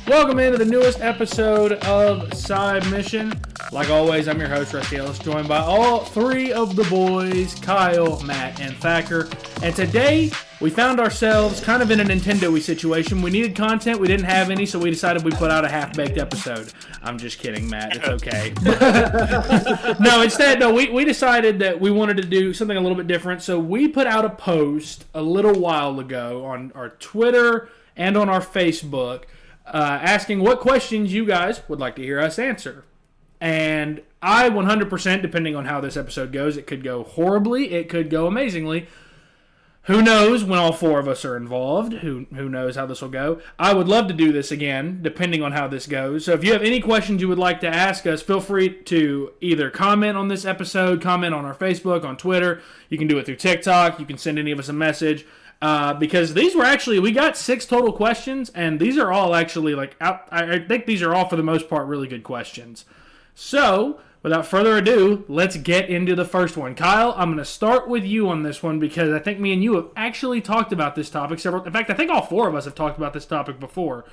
Welcome into the newest episode of Side Mission. Like always, I'm your host, Rusty Ellis, joined by all three of the boys, Kyle, Matt, and Thacker. And today, we found ourselves kind of in a Nintendo-y situation. We needed content, we didn't have any, so we decided we'd put out a half-baked episode. I'm just kidding, Matt, it's okay. No, we decided that we wanted to do something a little bit different, so we put out a post a little while ago on our Twitter and on our Facebook, asking what questions you guys would like to hear us answer. And I 100%, depending on how this episode goes, it could go horribly, it could go amazingly. Who knows when all four of us are involved? Who knows how this will go? I would love to do this again, depending on how this goes. So if you have any questions you would like to ask us, feel free to either comment on this episode, comment on our Facebook, on Twitter. You can do it through TikTok. You can send any of us a message. Because these were actually, we got 6 total questions, and these are all actually, I think these are all, for the most part, really good questions. So, without further ado, let's get into the first one. Kyle, I'm going to start with you on this one, because I think me and you have actually talked about this topic several, in fact, I think all 4 of us have talked about this topic before.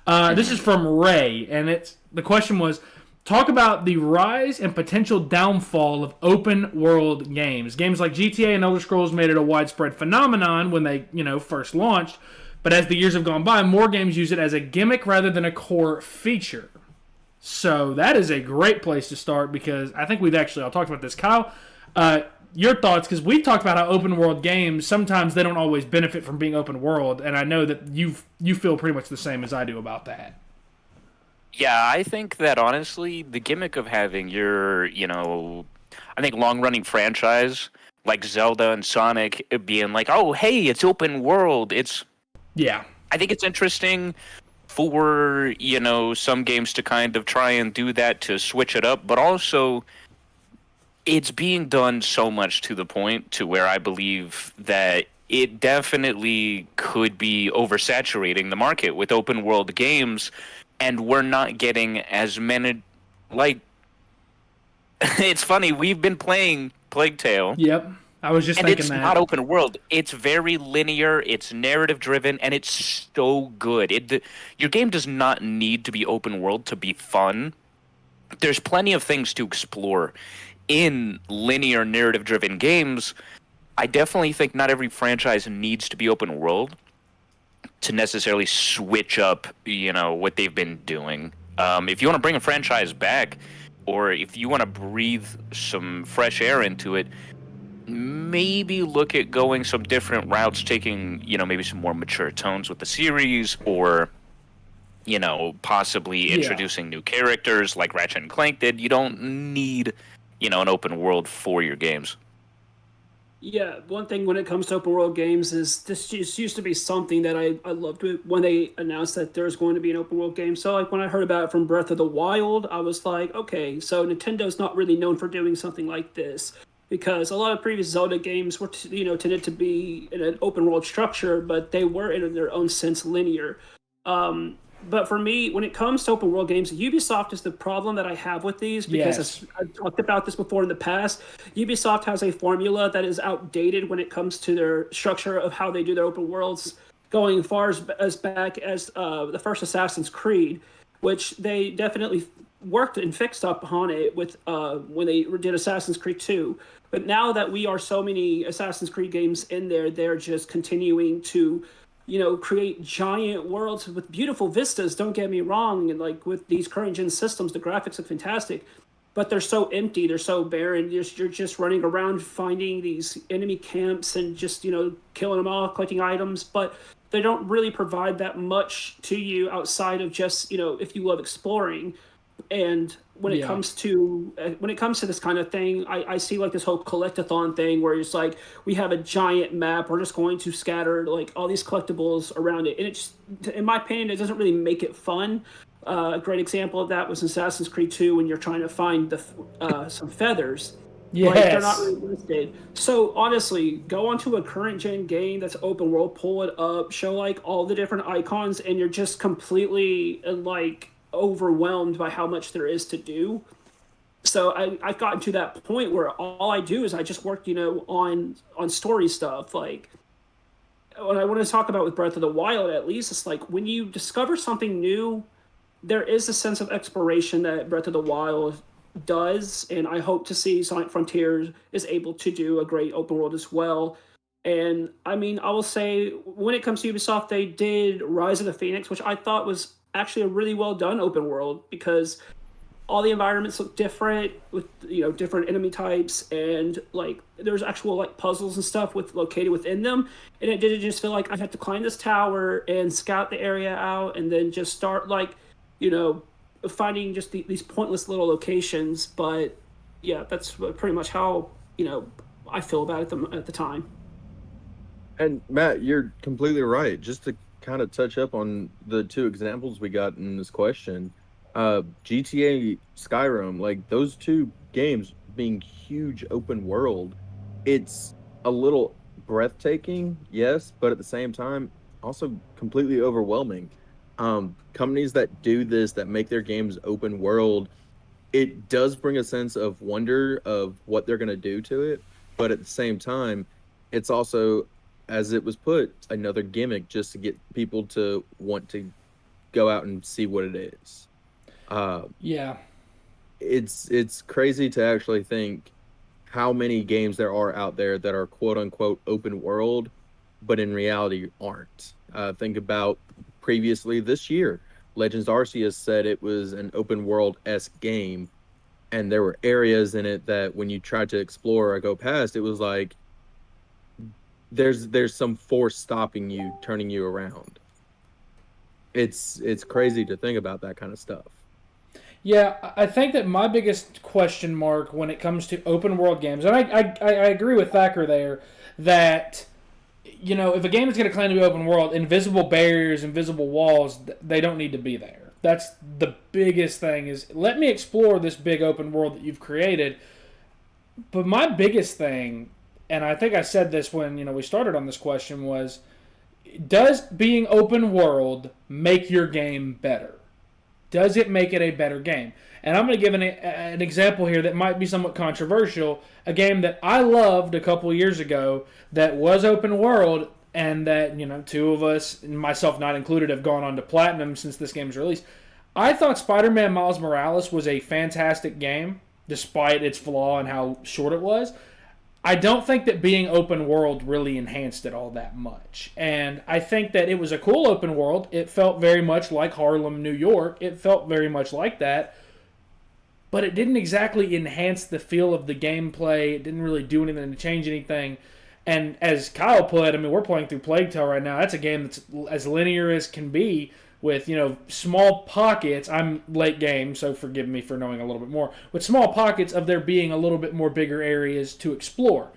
This is from Ray, and the question was, talk about the rise and potential downfall of open-world games. Games like GTA and Elder Scrolls made it a widespread phenomenon when they, first launched. But as the years have gone by, more games use it as a gimmick rather than a core feature. So that is a great place to start because I think we've actually all talked about this. Kyle, your thoughts, because we've talked about how open-world games, sometimes they don't always benefit from being open-world, and I know that you feel pretty much the same as I do about that. Yeah, I think that honestly, the gimmick of having your, I think long-running franchise like Zelda and Sonic being like, oh, hey, it's open world. Yeah. I think it's interesting for, some games to kind of try and do that to switch it up, but also it's being done so much to the point to where I believe that it definitely could be oversaturating the market with open world games. And we're not getting as many, it's funny, we've been playing Plague Tale. Yep, I was just thinking that. And it's not open world. It's very linear, it's narrative driven, and it's so good. Your game does not need to be open world to be fun. There's plenty of things to explore in linear narrative driven games. I definitely think not every franchise needs to be open world to necessarily switch up, what they've been doing. If you want to bring a franchise back, or if you want to breathe some fresh air into it, maybe look at going some different routes, taking, maybe some more mature tones with the series, or, possibly introducing new characters like Ratchet and Clank did. You don't need, an open world for your games. Yeah, one thing when it comes to open world games is this just used to be something that I loved when they announced that there's going to be an open world game. So like when I heard about it from Breath of the Wild, I was like, okay, so Nintendo's not really known for doing something like this because a lot of previous Zelda games were tended to be in an open world structure, but they were in their own sense linear. But for me, when it comes to open world games, Ubisoft is the problem that I have with these because I've talked about this before in the past. Ubisoft has a formula that is outdated when it comes to their structure of how they do their open worlds, going far as back as the first Assassin's Creed, which they definitely worked and fixed up on it with when they did Assassin's Creed 2. But now that we are so many Assassin's Creed games in there, they're just continuing to create giant worlds with beautiful vistas, don't get me wrong, and like with these current gen systems, the graphics look fantastic, but they're so empty, they're so barren, you're just running around finding these enemy camps and just, killing them all, collecting items, but they don't really provide that much to you outside of just, if you love exploring. And when it comes to this kind of thing, I see like this whole collectathon thing where it's like we have a giant map, we're just going to scatter like all these collectibles around it, and it just, in my opinion, it doesn't really make it fun. A great example of that was Assassin's Creed 2 when you're trying to find some feathers. Yes. Like, they're not really listed. So honestly, go onto a current gen game that's open world, pull it up, show like all the different icons, and you're just completely like overwhelmed by how much there is to do. So I've gotten to that point where all I do is I just work, on story stuff. Like what I want to talk about with Breath of the Wild, at least, it's like when you discover something new there is a sense of exploration that Breath of the Wild does, and I hope to see Sonic Frontiers is able to do a great open world as well. And I mean, I will say when it comes to Ubisoft, they did Rise of the Phoenix, which I thought was actually a really well done open world because all the environments look different with different enemy types, and like there's actual like puzzles and stuff with located within them, and it didn't just feel like I had to climb this tower and scout the area out and then just start like you know finding just these pointless little locations. But yeah, that's pretty much how I feel about it at the time. And Matt, you're completely right. Just to kind of touch up on the two examples we got in this question, GTA, Skyrim, like those two games being huge open world, it's a little breathtaking, yes, but at the same time, also completely overwhelming. Companies that do this, that make their games open world, it does bring a sense of wonder of what they're going to do to it, but at the same time, it's also, as it was put, another gimmick just to get people to want to go out and see what it is. Yeah, it's crazy to actually think how many games there are out there that are quote unquote open world, but in reality aren't. Think about previously this year, Legends Arceus said it was an open world-esque game, and there were areas in it that when you tried to explore or go past, it was like there's some force stopping you, turning you around. It's crazy to think about that kind of stuff. Yeah, I think that my biggest question mark when it comes to open world games, and I agree with Thacker there, that if a game is going to claim to be open world, invisible barriers, invisible walls, they don't need to be there. That's the biggest thing, is let me explore this big open world that you've created. But my biggest thing, and I think I said this when we started on this question, was, does being open world make your game better? Does it make it a better game? And I'm going to give an example here that might be somewhat controversial. A game that I loved a couple years ago that was open world, and that two of us, myself not included, have gone on to platinum since this game's released. I thought Spider-Man Miles Morales was a fantastic game, despite its flaw and how short it was. I don't think that being open world really enhanced it all that much. And I think that it was a cool open world. It felt very much like Harlem, New York. It felt very much like that. But it didn't exactly enhance the feel of the gameplay. It didn't really do anything to change anything. And as Kyle put, we're playing through Plague Tale right now. That's a game that's as linear as can be, with small pockets. I'm late game, so forgive me for knowing a little bit more. With small pockets of there being a little bit more bigger areas to explore.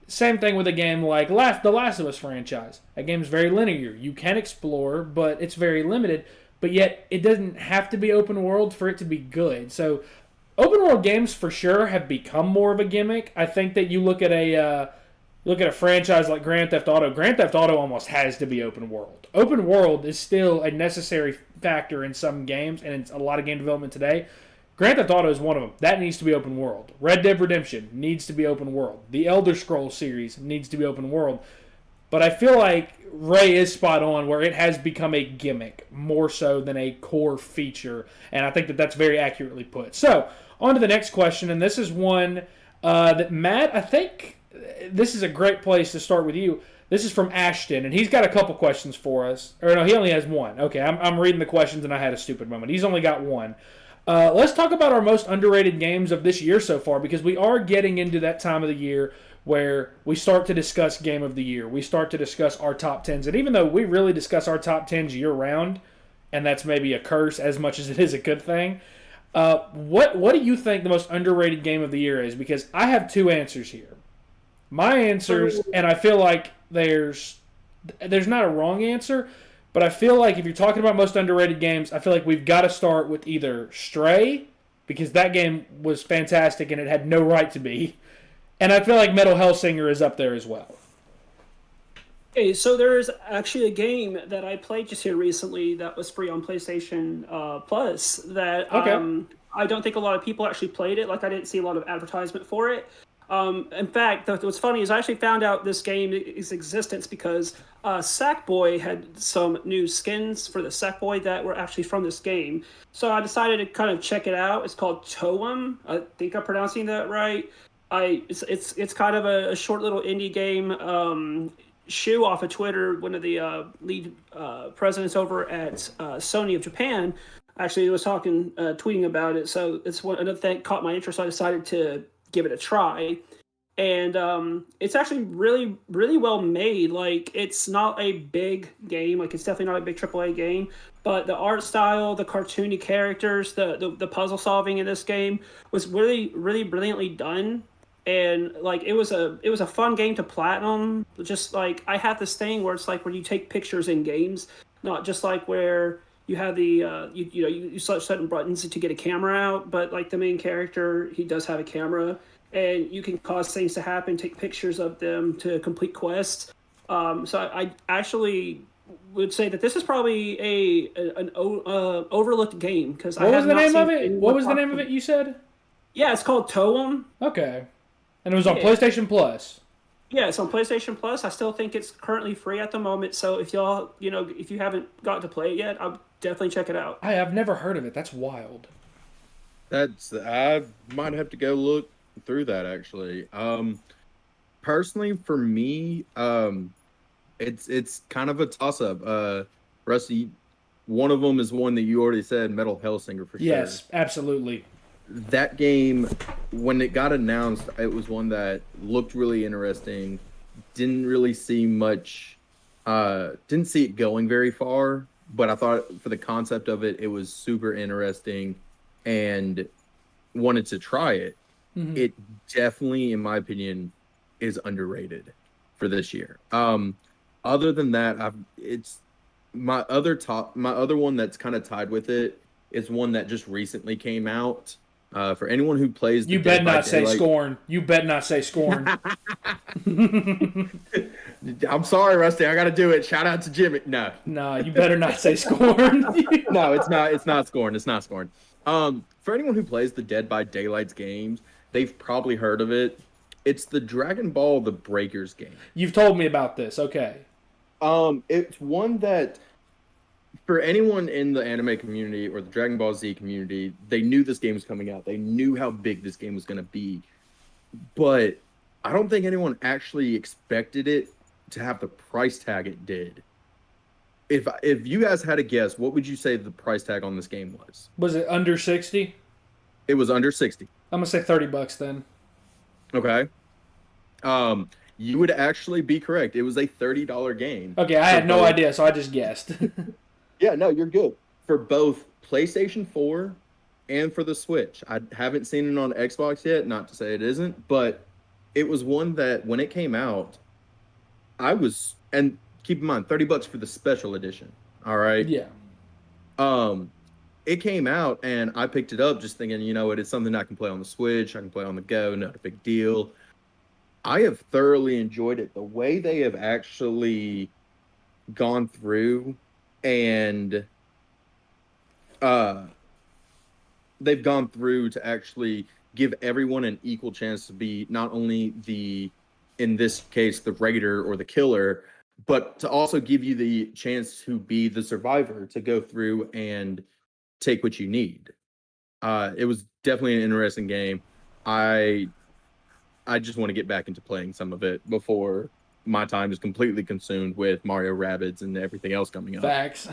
Same thing with a game like the Last of Us franchise. That game's very linear. You can explore, but it's very limited. But yet, it doesn't have to be open world for it to be good. So, open world games for sure have become more of a gimmick. I think that you look at a franchise like Grand Theft Auto. Grand Theft Auto almost has to be open world. Open world is still a necessary factor in some games, and in a lot of game development today. Grand Theft Auto is one of them. That needs to be open world. Red Dead Redemption needs to be open world. The Elder Scrolls series needs to be open world. But I feel like Ray is spot on, where it has become a gimmick more so than a core feature, and I think that that's very accurately put. So, on to the next question, and this is one that Matt, I think this is a great place to start with you. This is from Ashton, and he's got a couple questions for us. Or no, he only has one. Okay, I'm reading the questions, and I had a stupid moment. He's only got one. Let's talk about our most underrated games of this year so far, because we are getting into that time of the year where we start to discuss Game of the Year. We start to discuss our top 10s. And even though we really discuss our top 10s year-round, and that's maybe a curse as much as it is a good thing, what do you think the most underrated Game of the Year is? Because I have two answers here. My answers, and I feel like there's not a wrong answer, but I feel like if you're talking about most underrated games, I feel like we've got to start with either Stray, because that game was fantastic and it had no right to be, and I feel like Metal Hellsinger is up there as well. Okay, so there's actually a game that I played just here recently that was free on PlayStation Plus that I don't think a lot of people actually played it. Like, I didn't see a lot of advertisement for it. In fact, what's funny is I actually found out this game's existence because Sackboy had some new skins for the Sackboy that were actually from this game. So I decided to kind of check it out. It's called Toem. I think I'm pronouncing that right. It's kind of a short little indie game. Shu off of Twitter, one of the lead presidents over at Sony of Japan, actually was tweeting about it. So it's another thing caught my interest. So I decided to give it a try, and it's actually really, really well made. Like, it's not a big game. Like, it's definitely not a big AAA game. But the art style, the cartoony characters, the puzzle solving in this game was really, really brilliantly done. And like it was a fun game to platinum. Just like I have this thing where it's like when you take pictures in games, not just like where you have the you select certain buttons to get a camera out, but like the main character, he does have a camera, and you can cause things to happen, take pictures of them to complete quests. So I actually would say that this is probably an overlooked game because What was the name of it? What was the name of it? You said? Yeah, it's called Toem. Okay. And it was on PlayStation Plus. Yeah, it's on PlayStation Plus. I still think it's currently free at the moment. So if y'all, if you haven't gotten to play it yet, I'll definitely check it out. I've never heard of it. That's wild. I might have to go look through that actually. Personally, for me, it's kind of a toss up. Rusty, one of them is one that you already said, Metal Hellsinger for sure. Yes, absolutely. That game, when it got announced, it was one that looked really interesting. Didn't really see much, didn't see it going very far, but I thought for the concept of it, it was super interesting and wanted to try it. Mm-hmm. It definitely, in my opinion, is underrated for this year. Other than that, it's my other one that's kind of tied with it is one that just recently came out. For anyone who plays, you bet not say Scorn. You bet not say Scorn. I'm sorry, Rusty. I got to do it. Shout out to Jimmy. No, you better not say Scorn. No, it's not. It's not Scorn. It's not Scorn. For anyone who plays the Dead by Daylight's games, they've probably heard of it. It's the Dragon Ball The Breakers game. You've told me about this. Okay. It's one that, for anyone in the anime community or the Dragon Ball Z community, they knew this game was coming out. They knew how big this game was going to be. But I don't think anyone actually expected it to have the price tag it did. If you guys had a guess, what would you say the price tag on this game was? Was it under 60? It was under 60. I'm going to say $30 then. Okay. You would actually be correct. It was a $30 game. Okay, I had no idea, so I just guessed. Yeah, no, you're good. For both PlayStation 4 and for the Switch. I haven't seen it on Xbox yet, not to say it isn't, but it was one that when it came out, and keep in mind, $30 for the special edition. All right? Yeah. It came out and I picked it up just thinking, it's something I can play on the Switch, I can play on the go, not a big deal. I have thoroughly enjoyed it. The way they have actually gone through and they've gone through to actually give everyone an equal chance to be not only in this case, the raider or the killer, but to also give you the chance to be the survivor, to go through and take what you need. It was definitely an interesting game. I just want to get back into playing some of it before my time is completely consumed with Mario Rabbids and everything else coming up. Facts.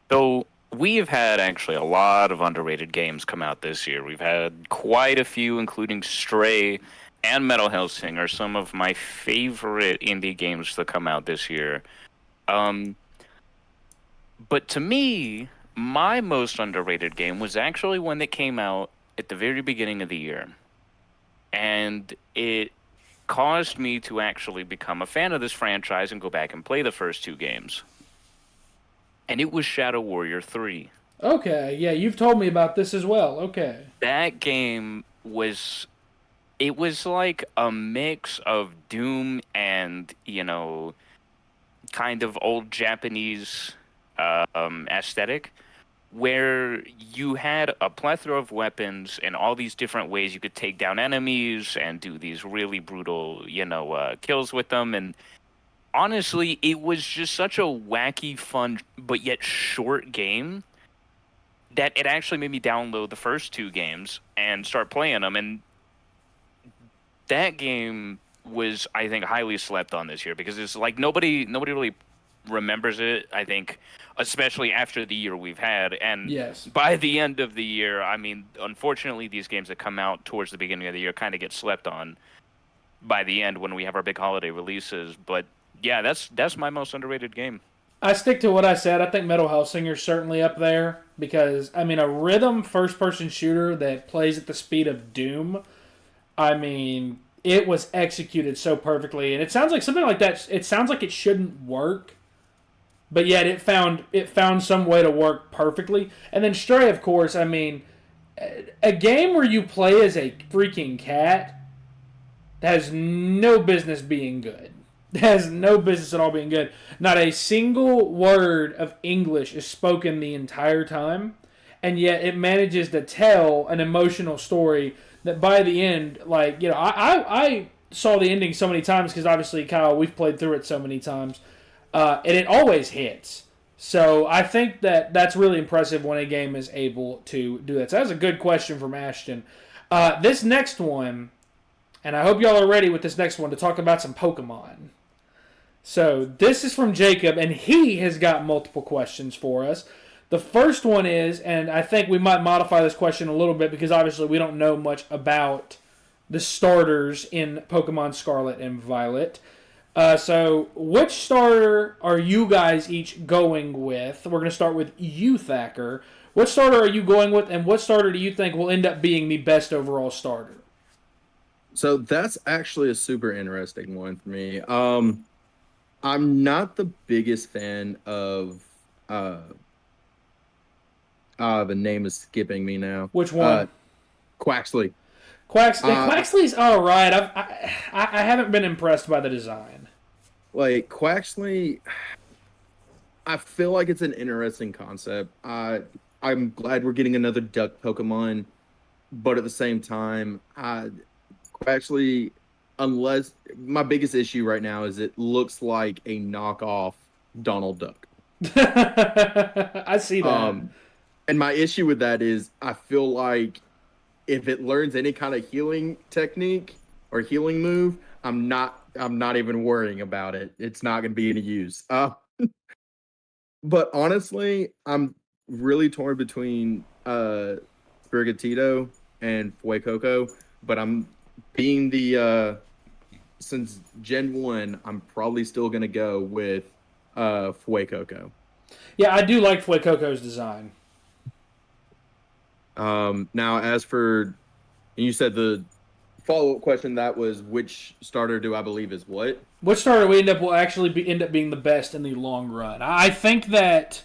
So we have had actually a lot of underrated games come out this year. We've had quite a few, including Stray and Metal Hellsinger, some of my favorite indie games to come out this year. But to me, my most underrated game was actually one that came out at the very beginning of the year. And it caused me to actually become a fan of this franchise and go back and play the first two games. And it was Shadow Warrior 3. Okay, yeah, you've told me about this as well. Okay. That game was... It was like a mix of Doom and, kind of old Japanese aesthetic. where you had a plethora of weapons and all these different ways you could take down enemies and do these really brutal, kills with them. And honestly, it was just such a wacky, fun, but yet short game that it actually made me download the first two games and start playing them. And that game was, I think, highly slept on this year because it's like nobody really remembers it, I think, especially after the year we've had. And Yes. by the end of the year, I mean, unfortunately, these games that come out towards the beginning of the year kind of get slept on by the end when we have our big holiday releases. But yeah, that's my most underrated game. I stick to what I said. I think Metal Hellsinger's certainly up there because, I mean, a rhythm first-person shooter that plays at the speed of Doom, I mean, it was executed so perfectly. And it sounds like something like that, it sounds like it shouldn't work, but yet it found some way to work perfectly. And then Stray, of course, I mean, a game where you play as a freaking cat has no business being good. Has no business at all being good. Not a single word of English is spoken the entire time, and yet it manages to tell an emotional story that by the end, like, I saw the ending so many times because obviously, Kyle, we've played through it so many times, and it always hits. So I think that's really impressive when a game is able to do that. So that's a good question from Ashton. This next one, and I hope y'all are ready with this next one to talk about some Pokemon. So this is from Jacob, and he has got multiple questions for us. The first one is, and I think we might modify this question a little bit because obviously we don't know much about the starters in Pokemon Scarlet and Violet. So which starter are you guys each going with? We're going to start with you, Thacker. What starter are you going with, and what starter do you think will end up being the best overall starter? So that's actually a super interesting one for me. I'm not the biggest fan of the name is skipping me now. Which one? Quaxley. Quaxley's all right. I haven't been impressed by the design. Like Quaxley, I feel like it's an interesting concept. I'm glad we're getting another duck Pokemon, but at the same time, Quaxley, unless my biggest issue right now is it looks like a knockoff Donald Duck. I see that. And my issue with that is I feel like if it learns any kind of healing technique or healing move, I'm not even worrying about it. It's not going to be any use. But honestly, I'm really torn between Sprigatito and Fuecoco, but I'm being since Gen 1, I'm probably still going to go with Fuecoco. Yeah, I do like Fuecoco's design. Now, as for, you said the follow-up question, that was which starter do I believe is what? Which starter we will actually end up being the best in the long run? I think that,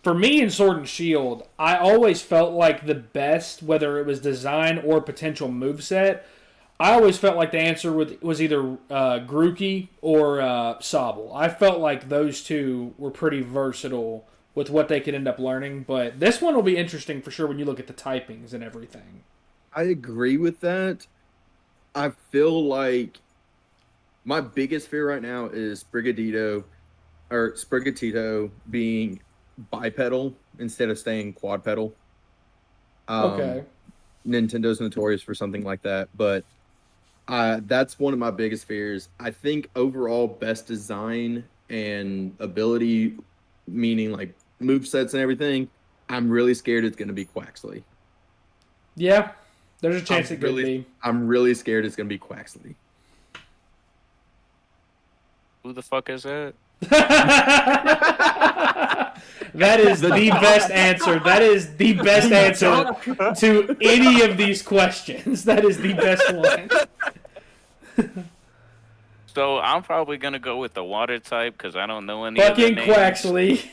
for me in Sword and Shield, I always felt like the best, whether it was design or potential moveset, I always felt like the answer was either Grookey or Sobble. I felt like those two were pretty versatile with what they could end up learning, but this one will be interesting for sure when you look at the typings and everything. I agree with that. I feel like my biggest fear right now is Sprigatito being bipedal instead of staying quadpedal. Okay. Nintendo's notorious for something like that, but that's one of my biggest fears. I think overall best design and ability, meaning like movesets and everything, I'm really scared it's going to be Quaxley. Yeah, there's a chance it could be. I'm really scared it's going to be Quaxley. Who the fuck is that? That is the best answer. That is the best answer to any of these questions. That is the best one. So I'm probably gonna go with the water type because I don't know any. Fucking Quaxley.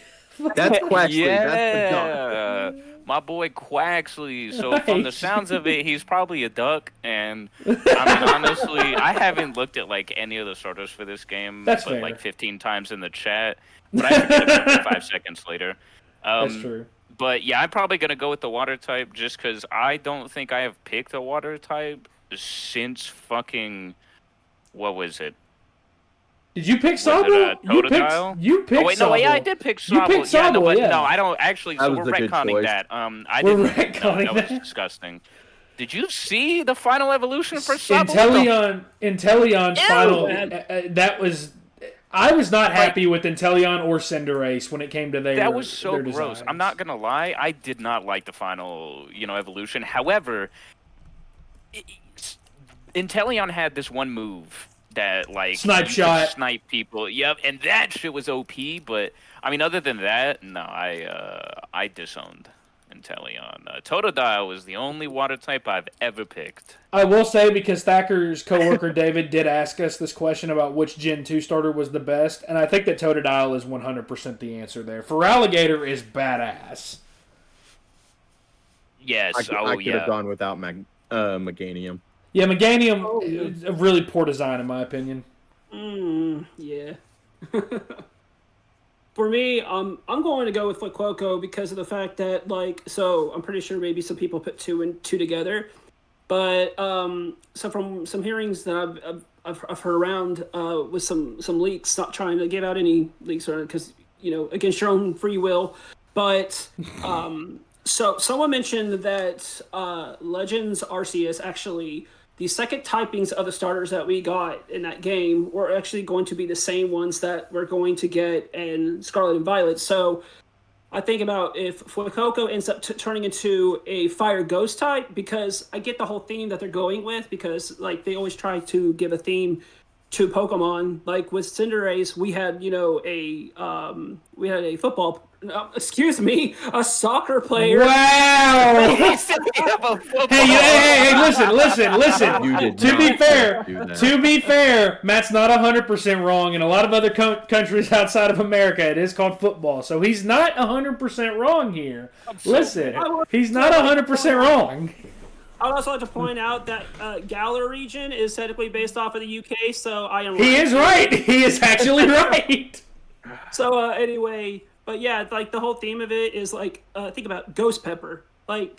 That's Quaxley. Yeah, that's the duck. My boy Quaxley. So Nice. from the sounds of it, he's probably a duck. And I mean, honestly, I haven't looked at like any of the starters for this game, That's but fair. like 15 times in the chat. But I forget about it 5 seconds later. That's true. But yeah, I'm probably gonna go with the water type just because I don't think I have picked a water type since fucking what was it? Did you pick Was it Sobble? Totodile? You picked Oh wait, no, yeah, I Sobble. did pick You Sobble. picked Yeah, no, Sobble, but yeah. no, I don't actually. That So was we're a good retconning choice. that. I We're didn't. No, retconning that was that. disgusting. Did you see the final evolution for Sobble? Inteleon Ew! final. That was. I was not happy with Inteleon or Cinderace when it came to their. That was so their gross. designs. I'm not gonna lie. I did not like the final, evolution. However, Inteleon had this one move that Snipe you could shot. snipe people. Yep, and that shit was OP. But I mean, other than that, no, I disowned Inteleon. Totodile was the only water type I've ever picked. I will say, because Thacker's coworker David did ask us this question about which Gen 2 starter was the best, and I think that Totodile is 100% the answer there. Feraligatr is badass. Yes. I could have gone without Meganium. Yeah, Meganium is a really poor design in my opinion. Yeah. For me, I'm going to go with Fuecoco because of the fact that, so I'm pretty sure maybe some people put two and two together, but so from some hearings that I've heard around with some leaks, not trying to give out any leaks or because against your own free will, but so someone mentioned that Legends Arceus actually. The second typings of the starters that we got in that game were actually going to be the same ones that we're going to get in Scarlet and Violet. So I think about if Fuecoco ends up turning into a Fire Ghost type, because I get the whole theme that they're going with, because they always try to give a theme to Pokemon. Like with Cinderace, we had a football. A soccer player. Wow! Hey, listen. You did To be not fair, do that. Matt's not 100% wrong. In a lot of other countries outside of America, it is called football. So he's not 100% wrong here. Listen, he's not 100% wrong. I would also like to point out that Galar region is technically based off of the UK, so I am. He is right. He is actually right. So anyway. But yeah, the whole theme of it is think about Ghost Pepper. That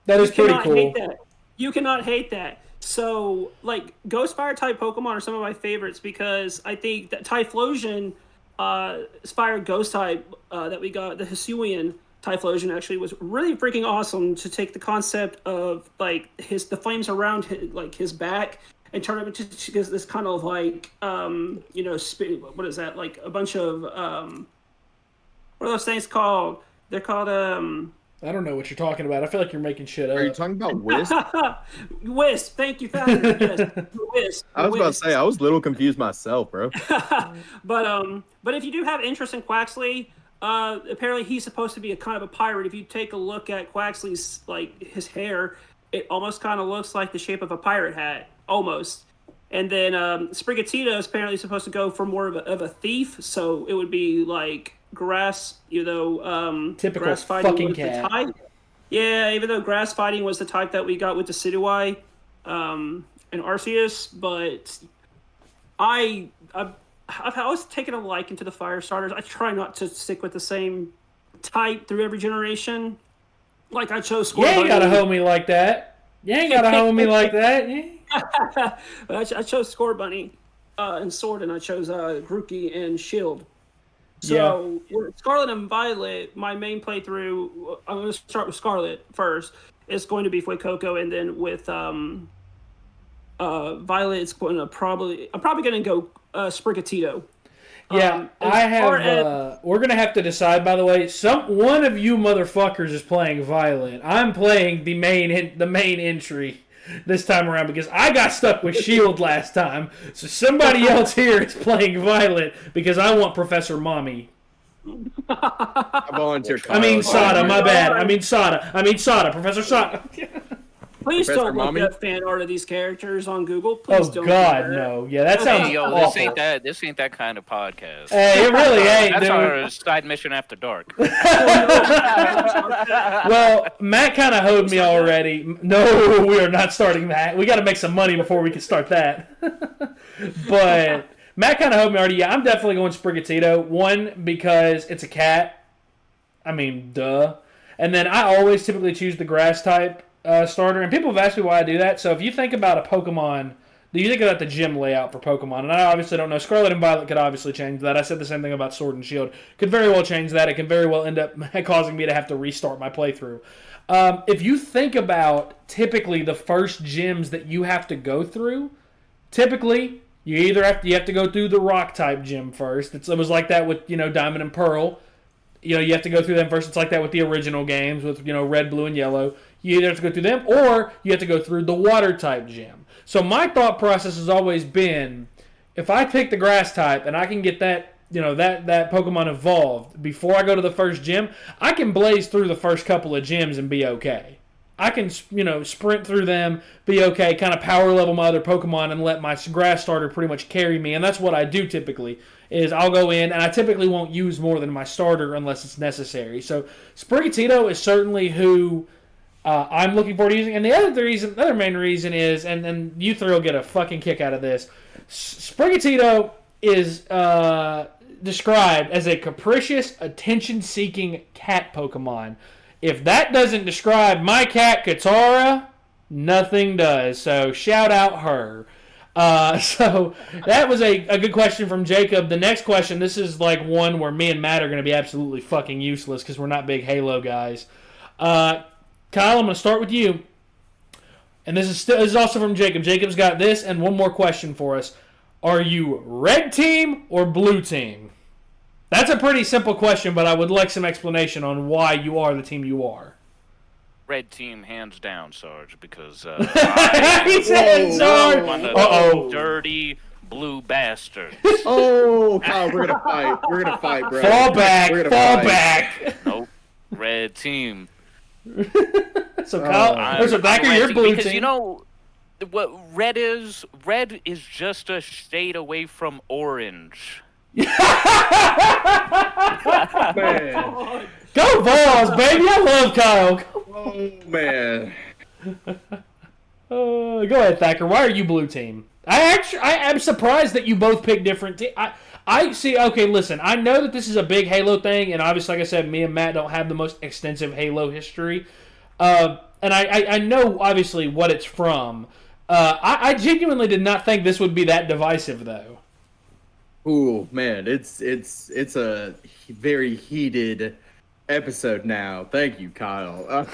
is pretty cool. Hate that. You cannot hate that. So Ghost Fire type Pokemon are some of my favorites because I think that Typhlosion, Fire Ghost type that we got, the Hisuian Typhlosion actually was really freaking awesome to take the concept of the flames around his back and turn it into this kind of what is that, a bunch of what are those things called? They're called I don't know what you're talking about. I feel like you're making shit up. Are you talking about Wisp? Wisp. Thank you, Thaddeus. Yes, Wisp. I was about to say, I was a little confused myself, bro. But if you do have interest in Quaxley, apparently he's supposed to be a kind of a pirate. If you take a look at Quaxley's his hair, it almost kind of looks like the shape of a pirate hat, almost. And then Sprigatito is apparently supposed to go for more of a thief, so it would be grass, typical grass fighting fucking was cat. the type. Yeah, even though grass fighting was the type that we got with the Decidueye and Arceus, but I've always taken a liking to the fire starters. I try not to stick with the same type through every generation. I chose Scorbunny. You ain't gotta hold me like that. Yeah. I chose Scorbunny and Sword, and I chose Grookey and Shield. So with Scarlet and Violet, my main playthrough, I'm going to start with Scarlet first. It's going to be Fuecoco, and then with Violet, it's going to I'm probably going to go Sprigatito. Yeah, I have. We're gonna have to decide. By the way, one of you motherfuckers is playing Violet. I'm playing the main entry this time around because I got stuck with Shield last time. So somebody else here is playing Violet because I want Professor Mommy. I volunteer. I mean Sada. My bad. I mean Sada. Professor Sada. Please Professor don't Mommy? look up fan art of these characters on Google. Please don't. God, no. Yeah, that sounds awful. This ain't that kind of podcast. Hey, it really ain't. That's dude. our side mission after dark. Well, Matt kind of hoed me already. No, we are not starting that. We got to make some money before we can start that. But Matt kind of hoed me already. Yeah, I'm definitely going Sprigatito. One, because it's a cat. I mean, duh. And then I always typically choose the grass type starter. And people have asked me why I do that. So if you think about a Pokemon, do you think about the gym layout for Pokemon? And I obviously don't know. Scarlet and Violet could obviously change that. I said the same thing about Sword and Shield. Could very well change that. It could very well end up causing me to have to restart my playthrough. If you think about typically the first gyms that you have to go through, typically you have to go through the rock type gym first. It was like that with Diamond and Pearl. You have to go through them first. It's like that with the original games with red, blue, and yellow. You either have to go through them or you have to go through the water type gym. So my thought process has always been, if I pick the grass type and I can get that that Pokemon evolved before I go to the first gym, I can blaze through the first couple of gyms and be okay. I can sprint through them, be okay, kind of power level my other Pokemon and let my grass starter pretty much carry me. And that's what I do typically. Is I'll go in and I typically won't use more than my starter unless it's necessary. So Sprigatito is certainly who I'm looking forward to using. And the other main reason is, and you three will get a fucking kick out of this, Sprigatito is described as a capricious, attention-seeking cat Pokemon. If that doesn't describe my cat Katara, nothing does. So shout out her. So that was a good question from Jacob. The next question, this is like one where me and Matt are going to be absolutely fucking useless because we're not big Halo guys. Kyle, I'm going to start with you. And this is also from Jacob. Jacob's got this and one more question for us. Are you red team or blue team? That's a pretty simple question, but I would like some explanation on why you are the team you are. Red team, hands down, Sarge, because he said Sarge. One of those dirty blue bastards. Oh, Kyle, we're gonna fight. We're gonna fight, bro. Fall back. Nope, red team. So Kyle, so Thacker, you're blue because team. You know what red is? Red is just a shade away from orange. Man. Go Vols, baby! I love Kyle. Oh man. Go ahead, Thacker. Why are you blue team? I'm surprised that you both picked different teams. I see. Okay, listen. I know that this is a big Halo thing, and obviously, like I said, me and Matt don't have the most extensive Halo history. And I know obviously what it's from. I genuinely did not think this would be that divisive, though. Ooh, man, it's a very heated episode now. Thank you, Kyle.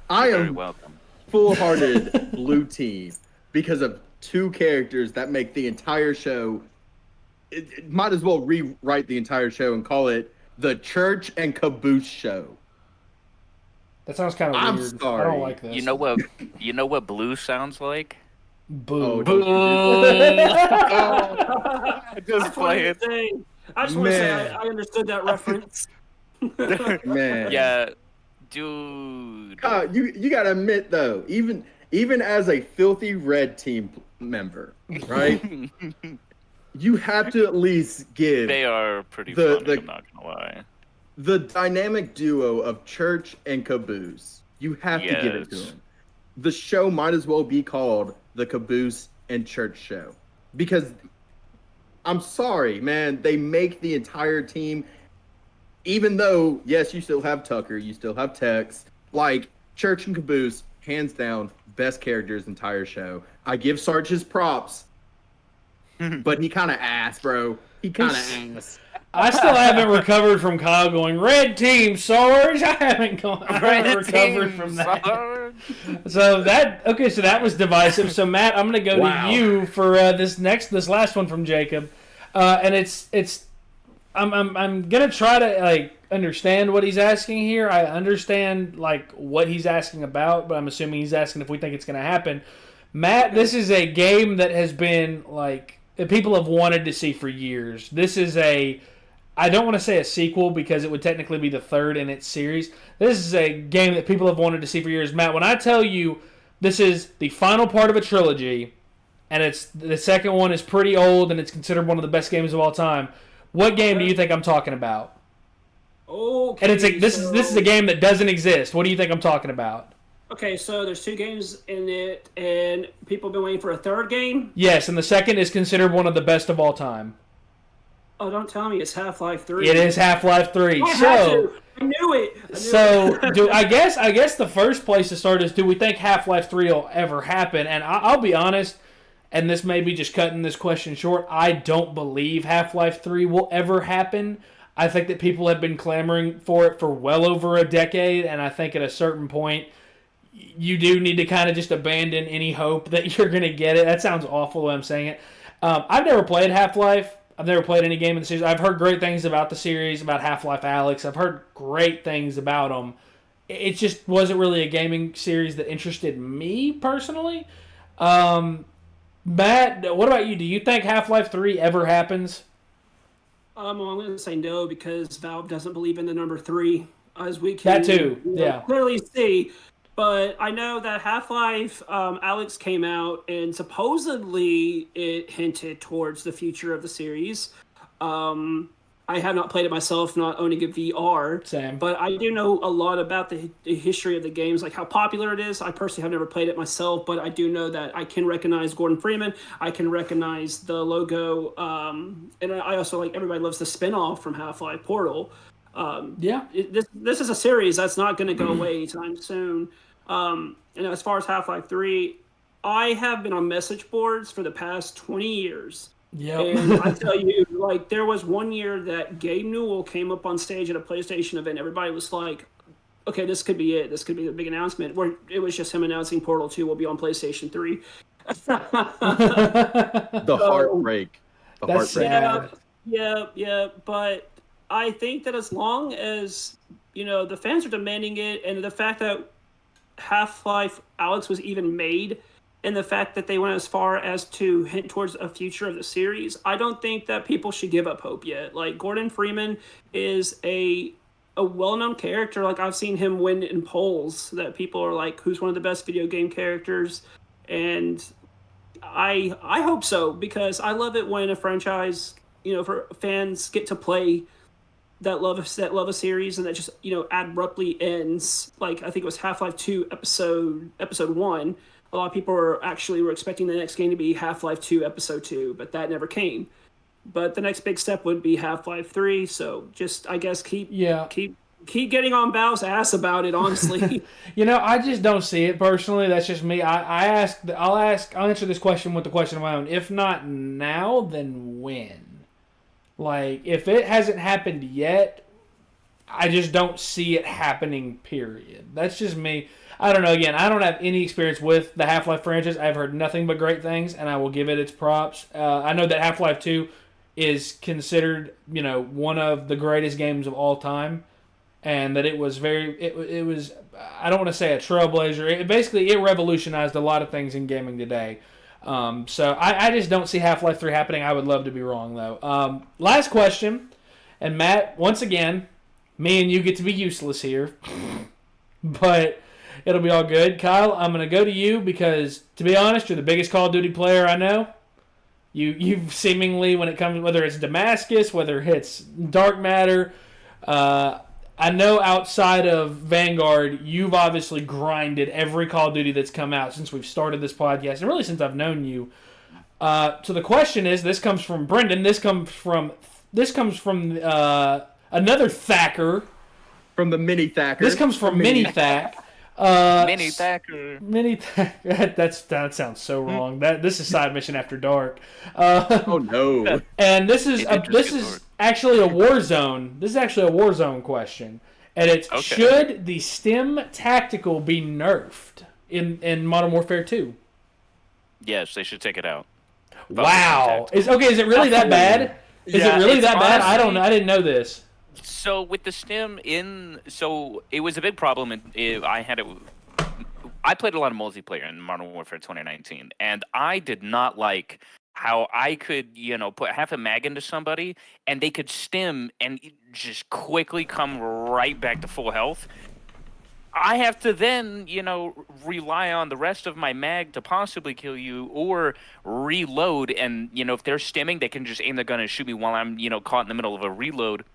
I am welcome. Full-hearted blue team because of two characters that make the entire show. It might as well rewrite the entire show and call it the Church and Caboose Show. That sounds kind of weird. I'm sorry. I don't like this. You know what blue sounds like? Boo. Just play it. I just want to say I understood that reference. Man. Yeah, dude. You gotta admit though, even as a filthy red team member, right? You have to at least give. They are pretty funny. I'm not gonna lie. The dynamic duo of Church and Caboose. You have to give it to them. The show might as well be called the Caboose and Church Show. Because, I'm sorry, man, they make the entire team, even though, yes, you still have Tucker, you still have Tex, like, Church and Caboose, hands down, best characters entire show. I give Sarge his props, but he kind of ass, bro. He kind of ass. I still haven't recovered from Kyle going, red team, Sarge. I haven't recovered from that. Sarge. So that was divisive. So Matt, I'm gonna go to you for this last one from Jacob, and I'm gonna try to understand what he's asking here. I understand what he's asking about, but I'm assuming he's asking if we think it's gonna happen. Matt, this is a game that has been that people have wanted to see for years. This is I don't want to say a sequel because it would technically be the third in its series. This is a game that people have wanted to see for years. Matt, when I tell you this is the final part of a trilogy, and the second one is pretty old and it's considered one of the best games of all time, what game do you think I'm talking about? Okay. And this is a game that doesn't exist. What do you think I'm talking about? Okay, so there's 2 games in it, and people have been waiting for a third game? Yes, and the second is considered one of the best of all time. Oh, don't tell me it's Half-Life 3. It is Half-Life 3. I I knew it. So, I guess the first place to start is, do we think Half-Life 3 will ever happen? And I'll be honest, and this may be just cutting this question short, I don't believe Half-Life 3 will ever happen. I think that people have been clamoring for it for well over a decade, and I think at a certain point, you do need to kind of just abandon any hope that you're going to get it. That sounds awful when I'm saying it. I've never played Half-Life. I've never played any game in the series. I've heard great things about the series, about Half-Life Alyx. I've heard great things about them. It just wasn't really a gaming series that interested me personally. Matt, what about you? Do you think Half-Life 3 ever happens? I'm going to say no because Valve doesn't believe in the number 3, as we can That too, yeah. clearly see. But I know that Half-Life Alyx came out, and supposedly it hinted towards the future of the series. I have not played it myself, not owning a VR. Same. But I do know a lot about the history of the games, like how popular it is. I personally have never played it myself, but I do know that I can recognize Gordon Freeman. I can recognize the logo. And I also, like, everybody loves the spinoff from Half-Life Portal. Yeah. This is a series that's not going to go away anytime soon. And as far as Half-Life 3, I have been on message boards for the past 20 years. Yeah. And I tell you, like, there was one year that Gabe Newell came up on stage at a PlayStation event. Everybody was like, okay, this could be it. This could be the big announcement. Where it was just him announcing Portal 2 will be on PlayStation 3. The heartbreak. That's sad. Yeah. But I think that as long as, the fans are demanding it, and the fact that Half-Life Alyx was even made, and the fact that they went as far as to hint towards a future of the series, I don't think that people should give up hope yet. Like, Gordon Freeman is a well-known character. Like, I've seen him win in polls that people are like, who's one of the best video game characters? And I hope so, because I love it when a franchise, for fans get to play that love a series, and that just abruptly ends. Like, I think it was Half-Life 2 episode 1. A lot of people were expecting the next game to be Half-Life 2 episode 2, but that never came. But the next big step would be Half-Life 3. So just, I guess, keep getting on Valve's ass about it, honestly. I just don't see it personally. That's just me. I'll answer this question with the question of my own. If not now, then when? Like, if it hasn't happened yet, I just don't see it happening, period. That's just me. I don't know. Again, I don't have any experience with the Half-Life franchise. I've heard nothing but great things, and I will give it its props. I know that Half-Life 2 is considered, one of the greatest games of all time, and that it was it was, I don't want to say a trailblazer. It revolutionized a lot of things in gaming today. So I just don't see Half-Life 3 happening. I would love to be wrong, though. Last question, and Matt, once again, me and you get to be useless here, but it'll be all good. Kyle, I'm going to go to you because, to be honest, you're the biggest Call of Duty player I know. You've seemingly, when it comes, whether it's Damascus, whether it's Dark Matter, I know outside of Vanguard, you've obviously grinded every Call of Duty that's come out since we've started this podcast, and really since I've known you. So the question is, this comes from Brendan. This comes from another Thacker. From the mini Thacker. This comes from Mini Thack. Mini Thacker. Mini Thacker. That sounds so wrong. This is Side Mission After Dark. Oh no! And this is actually a Warzone. This is actually a Warzone question, and it's should the Stim Tactical be nerfed in Modern Warfare 2? Yes, they should take it out. Wow. Is it really that bad? Is it really that bad? I don't know. I didn't know this. So with the stim it was a big problem. I played a lot of multiplayer in Modern Warfare 2019, and I did not like how I could, put half a mag into somebody, and they could stim and just quickly come right back to full health. I have to then, rely on the rest of my mag to possibly kill you, or reload, and, if they're stimming, they can just aim the gun and shoot me while I'm, caught in the middle of a reload.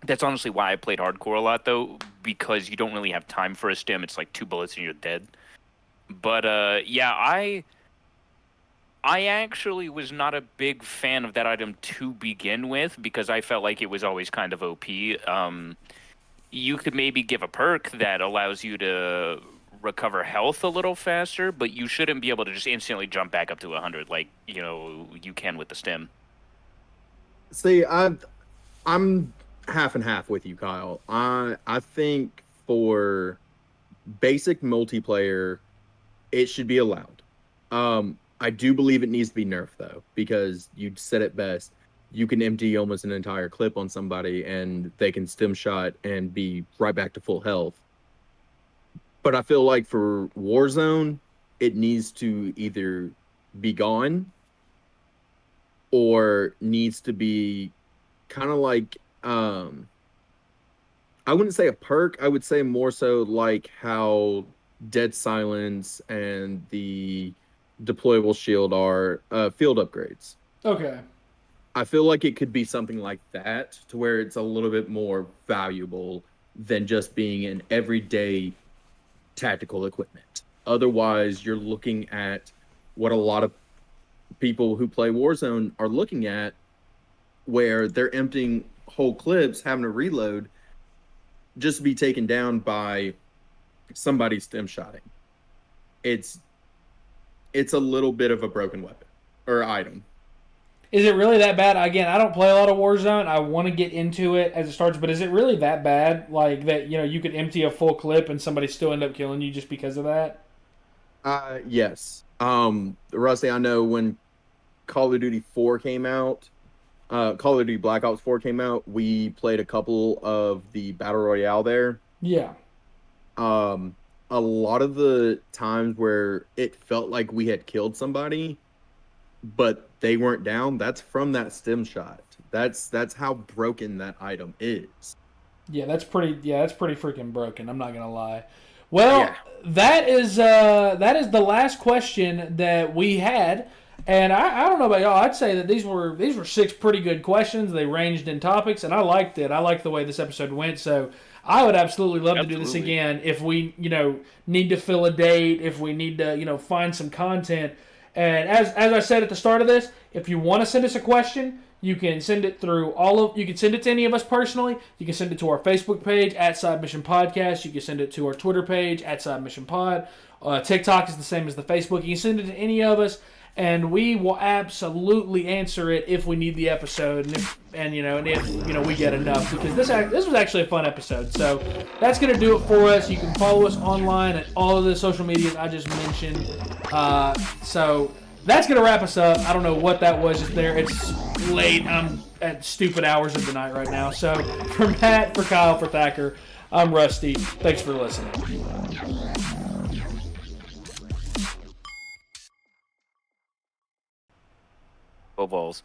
That's honestly why I played hardcore a lot, though, because you don't really have time for a stim. It's like 2 bullets and you're dead. But, I actually was not a big fan of that item to begin with, because I felt like it was always kind of OP. you could maybe give a perk that allows you to recover health a little faster, but you shouldn't be able to just instantly jump back up to 100 like, you can with the stim. See, I'm half and half with you, Kyle. I think for basic multiplayer, it should be allowed. I do believe it needs to be nerfed though, because you said it best. You can empty almost an entire clip on somebody and they can stim shot and be right back to full health. But I feel like for Warzone, it needs to either be gone or needs to be kind of like I wouldn't say a perk, I would say more so like how Dead Silence and the deployable shield are field upgrades. Okay. I feel like it could be something like that to where it's a little bit more valuable than just being an everyday tactical equipment. Otherwise, you're looking at what a lot of people who play Warzone are looking at, where they're emptying whole clips, having to reload, just to be taken down by somebody stim shotting. It's a little bit of a broken weapon or item. Is it really that bad? Again, I don't play a lot of Warzone. I want to get into it as it starts, but is it really that bad? Like that, you could empty a full clip and somebody still end up killing you just because of that? Yes. Rusty, I know when Call of Duty 4 came out, Call of Duty Black Ops 4 came out, we played a couple of the Battle Royale there. Yeah. A lot of the times where it felt like we had killed somebody, but they weren't down, that's from that stim shot. That's how broken that item is. Yeah, that's pretty freaking broken. I'm not gonna lie. Well, Yeah. that is the last question that we had, and I don't know about y'all. I'd say that these were 6 pretty good questions. They ranged in topics, and I liked it. I liked the way this episode went. So I would absolutely love to do this again if we need to fill a date, if we need to find some content. And as I said at the start of this, if you want to send us a question, you can send it through you can send it to any of us personally. You can send it to our Facebook page @SideMissionPodcast. Podcast. You can send it to our Twitter page @SideMissionPod. TikTok is the same as the Facebook. You can send it to any of us, and we will absolutely answer it if we need the episode, and if we get enough, because this was actually a fun episode. So that's gonna do it for us. You can follow us online at all of the social medias I just mentioned. So that's gonna wrap us up. I don't know what that was just there. It's late. I'm at stupid hours of the night right now. So for Matt, for Kyle, for Thacker, I'm Rusty. Thanks for listening. Go Vols.